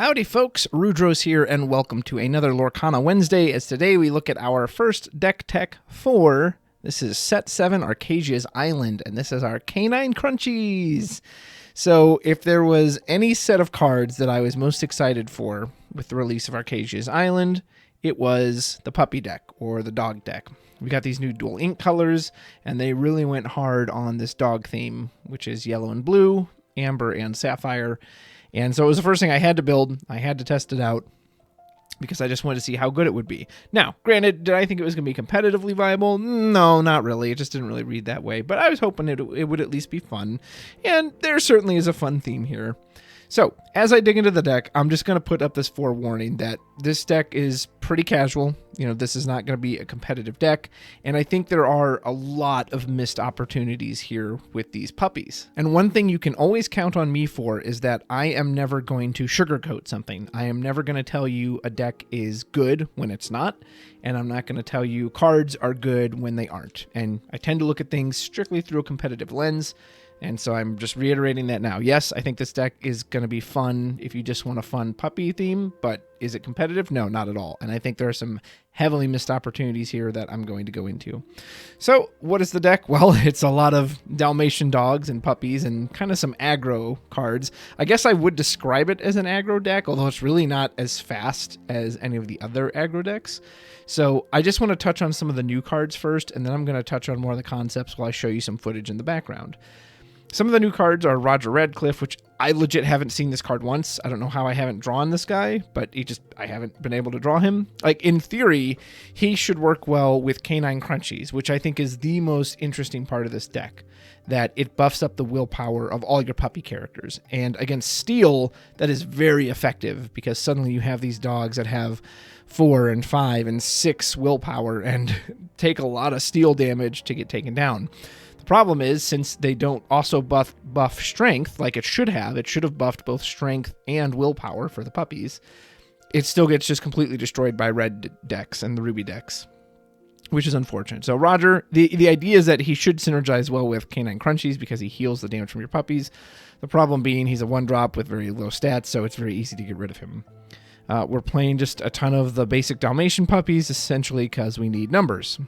Howdy folks, Rudrose here, and welcome to another Lorcana Wednesday, as today we look at our first deck tech for, this is set 7, Archazia's Island, and this is our Canine Crunchies. So if there was any set of cards that I was most excited for with the release of Archazia's Island, it was the puppy deck, or the dog deck. We got these new dual ink colors, and they really went hard on this dog theme, which is yellow and blue, amber and sapphire. And so it was the first thing I had to build. I had to test it out because I just wanted to see how good it would be. Now, granted, did I think it was going to be competitively viable? No, not really. It just didn't really read that way. But I was hoping it would at least be fun. And there certainly is a fun theme here. So, as I dig into the deck, I'm just going to put up this forewarning that this deck is pretty casual. You know, this is not going to be a competitive deck, and I think there are a lot of missed opportunities here with these puppies. And one thing you can always count on me for is that I am never going to sugarcoat something. I am never going to tell you a deck is good when it's not, and I'm not going to tell you cards are good when they aren't. And I tend to look at things strictly through a competitive lens. And so I'm just reiterating that now. Yes, I think this deck is going to be fun if you just want a fun puppy theme, but is it competitive? No, not at all. And I think there are some heavily missed opportunities here that I'm going to go into. So what is the deck? Well, it's a lot of Dalmatian dogs and puppies and kind of some aggro cards. I guess I would describe it as an aggro deck, although it's really not as fast as any of the other aggro decks. So I just want to touch on some of the new cards first, and then I'm going to touch on more of the concepts while I show you some footage in the background. Some of the new cards are Roger Radcliffe, which I legit haven't seen this card once. I don't know how I haven't drawn this guy, but I haven't been able to draw him. Like, in theory, he should work well with Canine Crunchies, which I think is the most interesting part of this deck, that it buffs up the willpower of all your puppy characters. And against Steel, that is very effective, because suddenly you have these dogs that have 4 and 5 and 6 willpower and take a lot of steel damage to get taken down. Problem is, since they don't also buff strength like it should have buffed both strength and willpower for the puppies, it still gets just completely destroyed by red decks and the ruby decks, which is unfortunate. So Roger, the idea is that he should synergize well with Canine Crunchies because he heals the damage from your puppies. The problem being he's a 1-drop with very low stats, so it's very easy to get rid of him. We're playing just a ton of the basic Dalmatian puppies, essentially because we need numbers.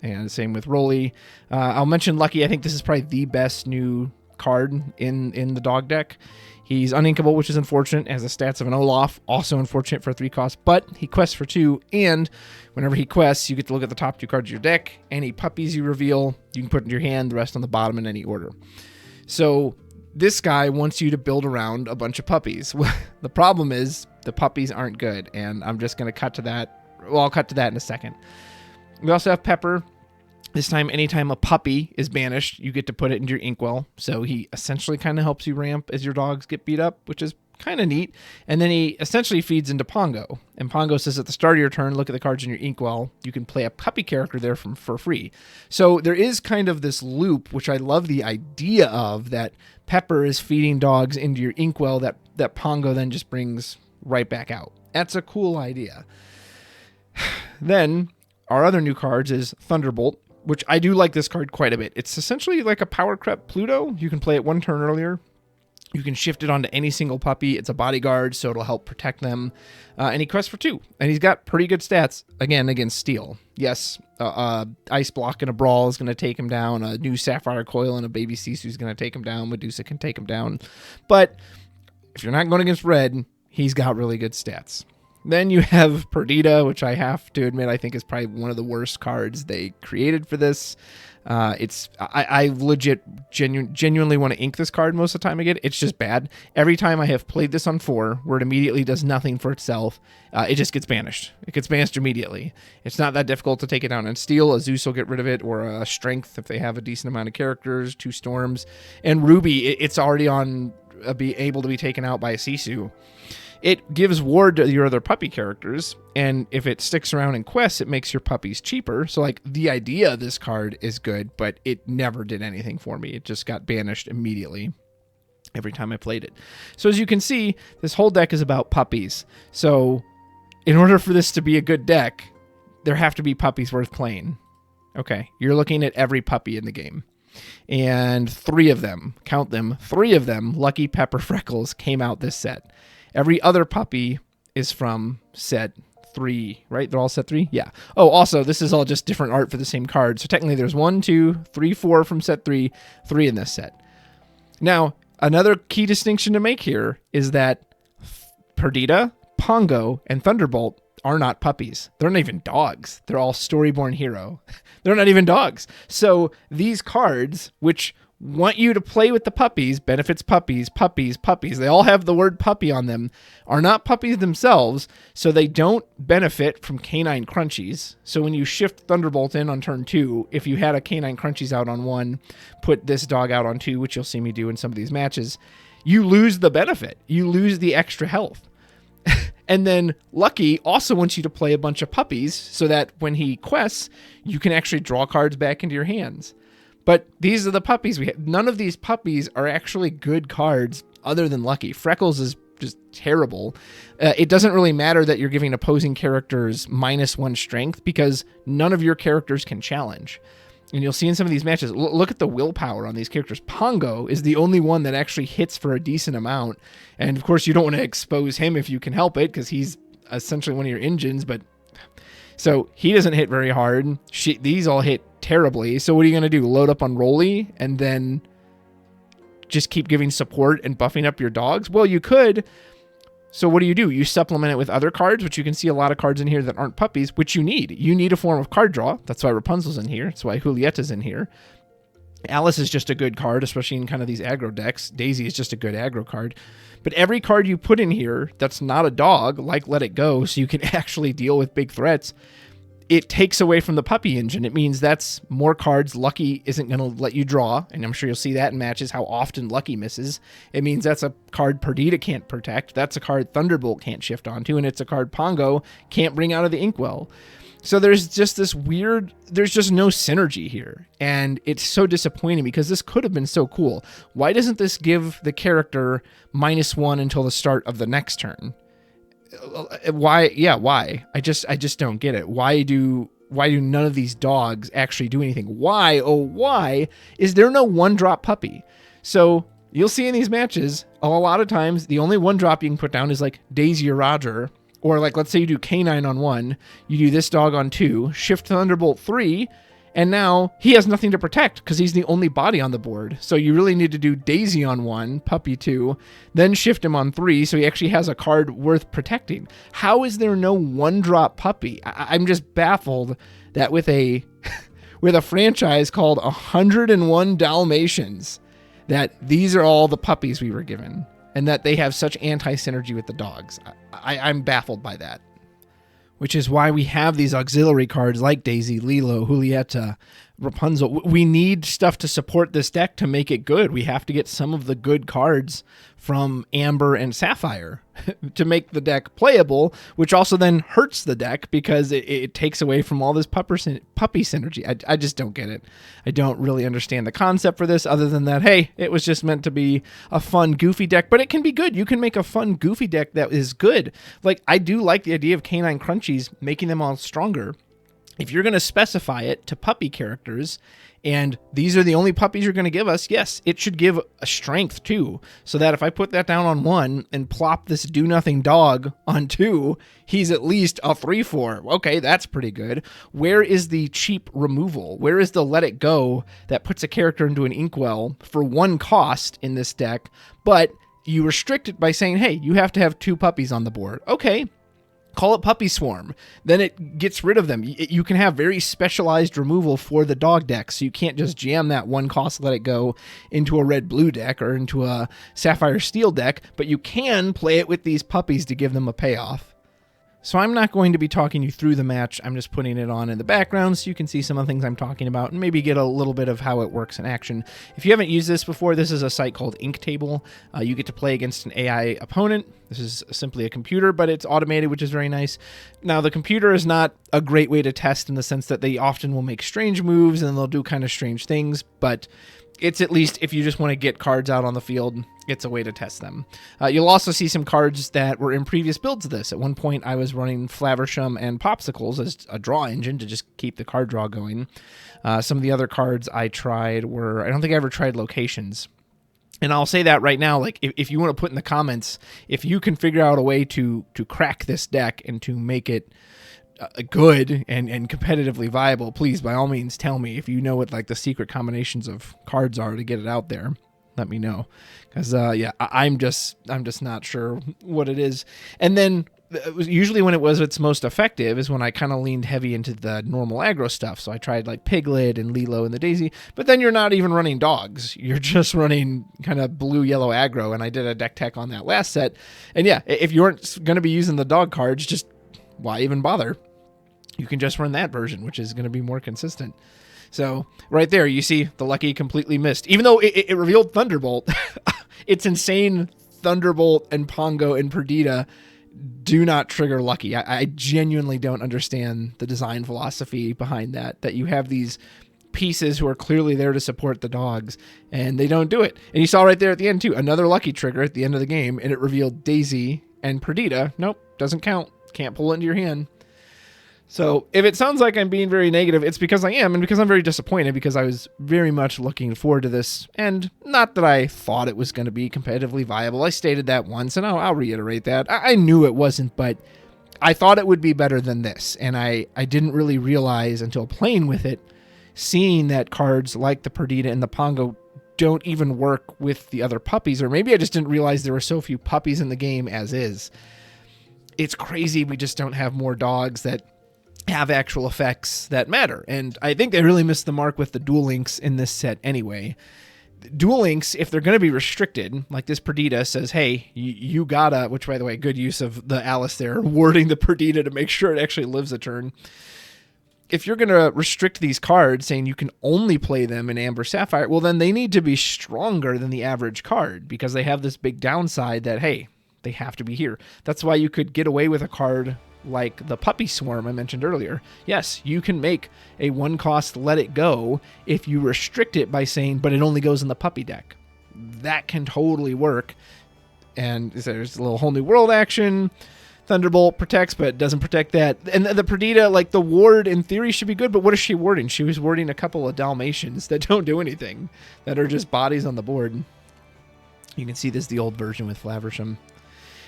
And same with Rolly. I'll mention Lucky. I think this is probably the best new card in the dog deck. He's uninkable, which is unfortunate, has the stats of an Olaf, also unfortunate for a 3 cost, but he quests for 2, and whenever he quests, you get to look at the top 2 cards of your deck. Any puppies you reveal, you can put in your hand, the rest on the bottom in any order. So this guy wants you to build around a bunch of puppies. The problem is the puppies aren't good, and I'm just going to cut to that. Well, I'll cut to that in a second. We also have Pepper. This time, anytime a puppy is banished, you get to put it into your inkwell. So he essentially kind of helps you ramp as your dogs get beat up, which is kind of neat. And then he essentially feeds into Pongo. And Pongo says at the start of your turn, look at the cards in your inkwell. You can play a puppy character there for free. So there is kind of this loop, which I love the idea of, that Pepper is feeding dogs into your inkwell that Pongo then just brings right back out. That's a cool idea. Then our other new cards is Thunderbolt, which I do like this card quite a bit. It's essentially like a Power Crept Pluto. You can play it 1 turn earlier. You can shift it onto any single puppy. It's a bodyguard, so it'll help protect them. And he quests for 2. And he's got pretty good stats, again, against Steel. Yes, Ice Block and a Brawl is going to take him down. A new Sapphire Coil and a Baby Sisu is going to take him down. Medusa can take him down. But if you're not going against Red, he's got really good stats. Then you have Perdita, which I have to admit I think is probably one of the worst cards they created for this. I legit genuinely want to ink this card most of the time I get it. It's just bad. Every time I have played this on 4, where it immediately does nothing for itself, it just gets banished. It gets banished immediately. It's not that difficult to take it down on Steel. A Zeus will get rid of it, or a Strength if they have a decent amount of characters, 2 Storms. And Ruby, it's already on be able to be taken out by a Sisu. It gives ward to your other puppy characters, and if it sticks around in quests, it makes your puppies cheaper. So, like, the idea of this card is good, but it never did anything for me. It just got banished immediately every time I played it. So, as you can see, this whole deck is about puppies. So, in order for this to be a good deck, there have to be puppies worth playing. Okay, you're looking at every puppy in the game. And 3 of them, count them, 3 of them, Lucky, Pepper, Freckles, came out this set. Every other puppy is from set 3, right? They're all set 3? Yeah. Oh, also, this is all just different art for the same card. So technically there's 1, 2, 3, 4 from set 3, 3 in this set. Now, another key distinction to make here is that Perdita, Pongo, and Thunderbolt are not puppies. They're not even dogs. They're all Storyborn Hero. They're not even dogs. So these cards, which want you to play with the puppies, benefits puppies, puppies, puppies, they all have the word puppy on them, are not puppies themselves, so they don't benefit from canine crunchies. So when you shift Thunderbolt in on turn 2, if you had a canine crunchies out on 1, put this dog out on 2, which you'll see me do in some of these matches, you lose the benefit. You lose the extra health. And then Lucky also wants you to play a bunch of puppies so that when he quests, you can actually draw cards back into your hands. But these are the puppies we have. None of these puppies are actually good cards other than Lucky. Freckles is just terrible. It doesn't really matter that you're giving opposing characters -1 strength because none of your characters can challenge. And you'll see in some of these matches, look at the willpower on these characters. Pongo is the only one that actually hits for a decent amount. And of course, you don't want to expose him if you can help it because he's essentially one of your engines. But so he doesn't hit very hard. These all hit terribly. So what are you going to do? Load up on Rolly and then just keep giving support and buffing up your dogs? Well, you could. So what do? You supplement it with other cards, which you can see a lot of cards in here that aren't puppies, which you need. You need a form of card draw. That's why Rapunzel's in here. That's why Julieta's in here. Alice is just a good card, especially in kind of these aggro decks. Daisy is just a good aggro card. But every card you put in here that's not a dog, like Let It Go, so you can actually deal with big threats, it takes away from the puppy engine. It means that's more cards Lucky isn't going to let you draw, and I'm sure you'll see that in matches how often Lucky misses. It means that's a card Perdita can't protect, that's a card Thunderbolt can't shift onto, and it's a card Pongo can't bring out of the inkwell. So there's just this weird, there's just no synergy here, and it's so disappointing because this could have been so cool. Why doesn't this give the character -1 until the start of the next turn? Why? Yeah, why? I just don't get it. Why do none of these dogs actually do anything? Why, oh why, is there no 1-drop puppy? So you'll see in these matches, a lot of times, the only 1-drop you can put down is like Daisy or Roger, or like, let's say you do Canine on 1, you do this dog on 2, shift Thunderbolt 3, and now he has nothing to protect because he's the only body on the board. So you really need to do Daisy on 1, Puppy 2, then shift him on 3 so he actually has a card worth protecting. How is there no 1-drop puppy? I'm just baffled that with a with a franchise called 101 Dalmatians, that these are all the puppies we were given, and that they have such anti-synergy with the dogs. I'm baffled by that. Which is why we have these auxiliary cards like Daisy, Lilo, Julieta, Rapunzel. We need stuff to support this deck to make it good. We have to get some of the good cards from Amber and Sapphire to make the deck playable, which also then hurts the deck because it takes away from all this puppy synergy. I just don't get it. I don't really understand the concept for this other than that, hey, it was just meant to be a fun, goofy deck, but it can be good. You can make a fun, goofy deck that is good. Like, I do like the idea of Canine Crunchies, making them all stronger. If you're going to specify it to puppy characters, and these are the only puppies you're going to give us, yes, it should give a strength too, so that if I put that down on 1 and plop this do-nothing dog on 2, he's at least a 3/4. Okay, that's pretty good. Where is the cheap removal? Where is the Let It Go that puts a character into an inkwell for 1 cost in this deck, but you restrict it by saying, hey, you have to have 2 puppies on the board. Okay, call it Puppy Swarm. Then it gets rid of them. You can have very specialized removal for the dog deck, so you can't just jam that 1 cost Let It Go into a red-blue deck or into a Sapphire Steel deck, but you can play it with these puppies to give them a payoff. So I'm not going to be talking you through the match. I'm just putting it on in the background so you can see some of the things I'm talking about and maybe get a little bit of how it works in action. If you haven't used this before, this is a site called Inktable. You get to play against an AI opponent. This is simply a computer, but it's automated, which is very nice. Now, the computer is not a great way to test in the sense that they often will make strange moves and they'll do kind of strange things, but it's at least, if you just want to get cards out on the field, it's a way to test them. You'll also see some cards that were in previous builds of this. At one point, I was running Flaversham and Popsicles as a draw engine to just keep the card draw going. Some of the other cards I tried were, I don't think I ever tried Locations. And I'll say that right now, like if you want to put in the comments, if you can figure out a way to crack this deck and to make it good and competitively viable, please by all means tell me. If you know what like the secret combinations of cards are to get it out there, let me know. Because yeah, I'm just not sure what it is. And then usually when it was its most effective is when I kind of leaned heavy into the normal aggro stuff. So I tried like Piglet and Lilo and the Daisy, but then you're not even running dogs. You're just running kind of blue-yellow aggro, and I did a deck tech on that last set. And yeah, if you aren't going to be using the dog cards, just why even bother? You can just run that version, which is going to be more consistent. So right there, you see the Lucky completely missed. Even though it revealed Thunderbolt, it's insane. Thunderbolt and Pongo and Perdita do not trigger Lucky. I genuinely don't understand the design philosophy behind that you have these pieces who are clearly there to support the dogs, and they don't do it. And you saw right there at the end, too, another Lucky trigger at the end of the game, and it revealed Daisy and Perdita. Nope, doesn't count. Can't pull it into your hand. So if it sounds like I'm being very negative, it's because I am, and because I'm very disappointed, because I was very much looking forward to this, and not that I thought it was going to be competitively viable. I stated that once, and I'll reiterate that. I knew it wasn't, but I thought it would be better than this, and I didn't really realize until playing with it, seeing that cards like the Perdita and the Pongo don't even work with the other puppies, or maybe I just didn't realize there were so few puppies in the game as is. It's crazy we just don't have more dogs that have actual effects that matter. And I think they really missed the mark with the Duel Links in this set anyway. Duel Links, if they're going to be restricted, like this Perdita says, hey, you gotta, which by the way, good use of the Alice there, warding the Perdita to make sure it actually lives a turn. If you're going to restrict these cards, saying you can only play them in Amber Sapphire, well, then they need to be stronger than the average card, because they have this big downside that, hey, they have to be here. That's why you could get away with a card like the Puppy Swarm I mentioned earlier. Yes, you can make a one-cost Let It Go if you restrict it by saying, but it only goes in the Puppy deck. That can totally work. And there's a little whole new world action. Thunderbolt protects, but doesn't protect that. And the Perdita, like the ward in theory should be good, but what is she warding? She was warding a couple of Dalmatians that don't do anything, that are just bodies on the board. You can see this is the old version with Flaversham.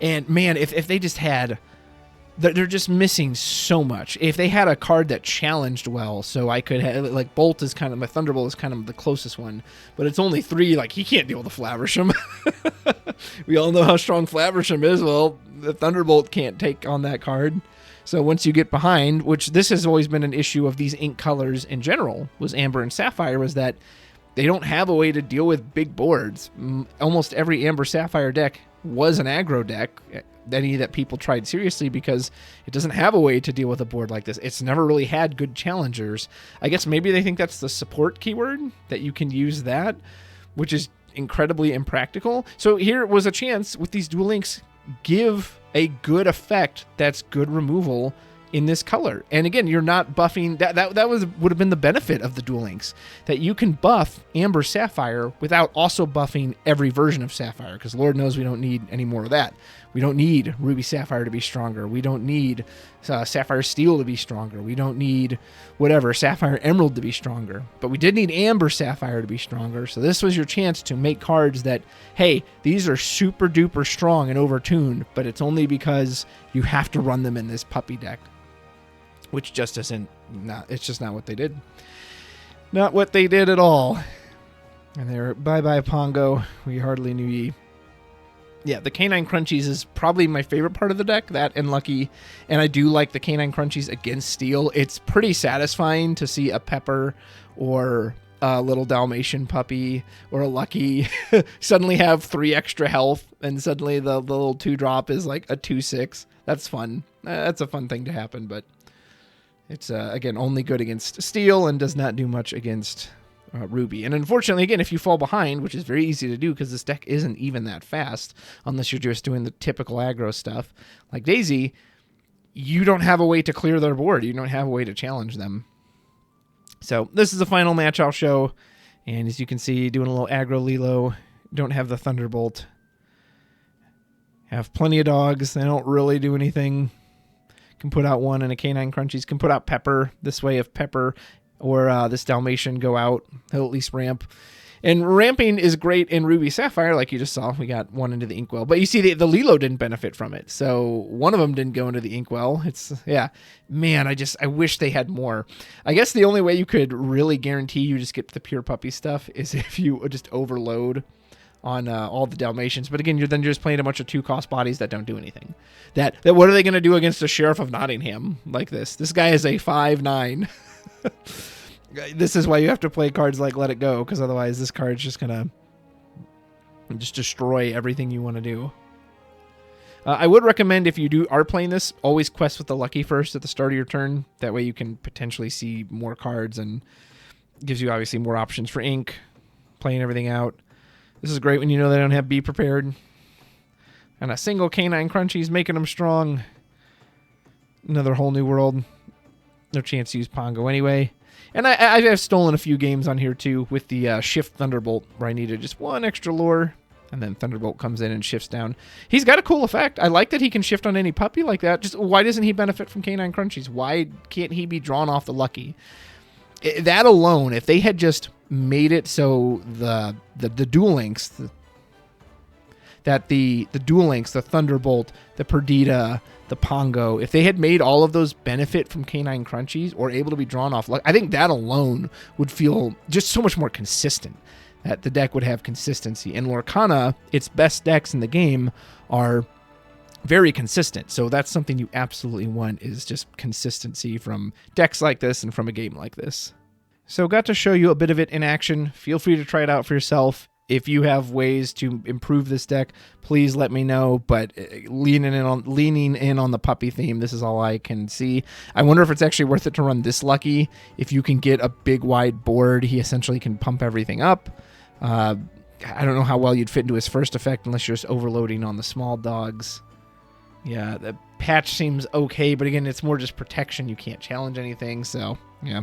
And man, if they just had... They're just missing so much. If they had a card that challenged well, so I could have, like, Bolt is kind of, my Thunderbolt is kind of the closest one, but it's only 3, like, he can't deal with the Flaversham. We all know how strong Flaversham is. Well, the Thunderbolt can't take on that card. So once you get behind, which this has always been an issue of these ink colors in general, was Amber and Sapphire, was that they don't have a way to deal with big boards. Almost every Amber Sapphire deck was an aggro deck, any that people tried seriously, because it doesn't have a way to deal with a board like this. It's never really had good challengers. I guess maybe they think that's the support keyword, that you can use that, which is incredibly impractical. So here was a chance with these Duel Links, give a good effect that's good removal in this color. And again, you're not buffing that would have been the benefit of the Duel Links, that you can buff Amber Sapphire without also buffing every version of Sapphire, because Lord knows we don't need any more of that. We don't need Ruby Sapphire to be stronger. We don't need Sapphire Steel to be stronger. We don't need whatever, Sapphire Emerald to be stronger. But we did need Amber Sapphire to be stronger. So this was your chance to make cards that, hey, these are super duper strong and overtuned, but it's only because you have to run them in this puppy deck. Which just isn't, it's just not what they did. Not what they did at all. And they're, bye-bye Pongo, we hardly knew ye. Yeah, the Canine Crunchies is probably my favorite part of the deck, that and Lucky. And I do like the Canine Crunchies against Steel. It's pretty satisfying to see a Pepper or a little Dalmatian puppy or a Lucky suddenly have 3 extra health, and suddenly the little 2-drop is like a 2/6. That's fun. That's a fun thing to happen, but it's, again, only good against Steel and does not do much against Ruby. And unfortunately, again, if you fall behind, which is very easy to do because this deck isn't even that fast, unless you're just doing the typical aggro stuff like Daisy, you don't have a way to clear their board. You don't have a way to challenge them. So this is the final match I'll show. And as you can see, doing a little aggro Lilo. Don't have the Thunderbolt. Have plenty of dogs. They don't really do anything. Can put out one, and a Canine Crunchies can put out Pepper. This way, if Pepper or this Dalmatian go out, he'll at least ramp. And ramping is great in Ruby Sapphire, like you just saw. We got one into the inkwell. But you see, the Lilo didn't benefit from it. So one of them didn't go into the inkwell. It's, yeah. Man, I wish they had more. I guess the only way you could really guarantee you just get the pure puppy stuff is if you just overload on all the Dalmatians. But again, you're just playing a bunch of 2-cost bodies that don't do anything. That what are they going to do against the Sheriff of Nottingham like this? This guy is a 5/9. This is why you have to play cards like Let It Go, because otherwise this card's just going to just destroy everything you want to do. I would recommend, if you are playing this, always quest with the Lucky first at the start of your turn. That way you can potentially see more cards and gives you obviously more options for ink, playing everything out. This is great when you know they don't have Be Prepared. And a single Canine Crunchies making them strong. Another whole new world. No chance to use Pongo anyway. And I have stolen a few games on here too with the Shift Thunderbolt, where I needed just one extra lure, and then Thunderbolt comes in and shifts down. He's got a cool effect. I like that he can shift on any puppy like that. Just why doesn't he benefit from Canine Crunchies? Why can't he be drawn off the Lucky? That alone, if they had just made it so the Duel Links, the Duel Links, the Thunderbolt, the Perdita, the Pongo, if they had made all of those benefit from Canine Crunchies or able to be drawn off, I think that alone would feel just so much more consistent. That the deck would have consistency. And Lorcana, its best decks in the game are very consistent. So that's something you absolutely want, is just consistency from decks like this and from a game like this. So got to show you a bit of it in action. Feel free to try it out for yourself. If you have ways to improve this deck, please let me know. But leaning in on the puppy theme, this is all I can see. I wonder if it's actually worth it to run this Lucky. If you can get a big wide board, he essentially can pump everything up. I don't know how well you'd fit into his first effect unless you're just overloading on the small dogs. Yeah, the patch seems okay, but again, it's more just protection. You can't challenge anything, so yeah.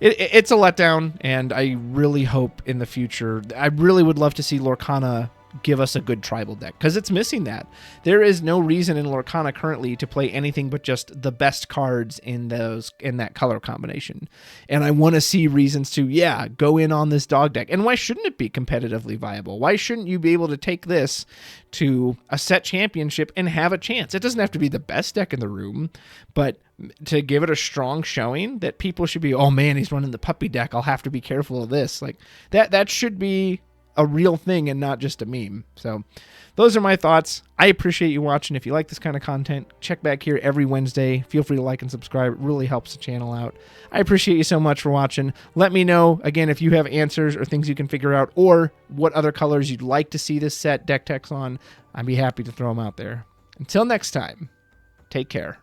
It's a letdown, and I really hope in the future, I really would love to see Lorcana give us a good tribal deck, because it's missing that. There is no reason in Lorcana currently to play anything but just the best cards in that color combination. And I want to see reasons to, yeah, go in on this dog deck. And why shouldn't it be competitively viable? Why shouldn't you be able to take this to a set championship and have a chance? It doesn't have to be the best deck in the room, but to give it a strong showing that people should be, oh man, he's running the puppy deck, I'll have to be careful of this. Like that should be a real thing and not just a meme. So those are my thoughts. I appreciate you watching. If you like this kind of content, check back here every Wednesday. Feel free to like and subscribe. It really helps the channel out. I appreciate you so much for watching. Let me know, again, if you have answers or things you can figure out, or what other colors you'd like to see this set deck text on. I'd be happy to throw them out there. Until next time, take care.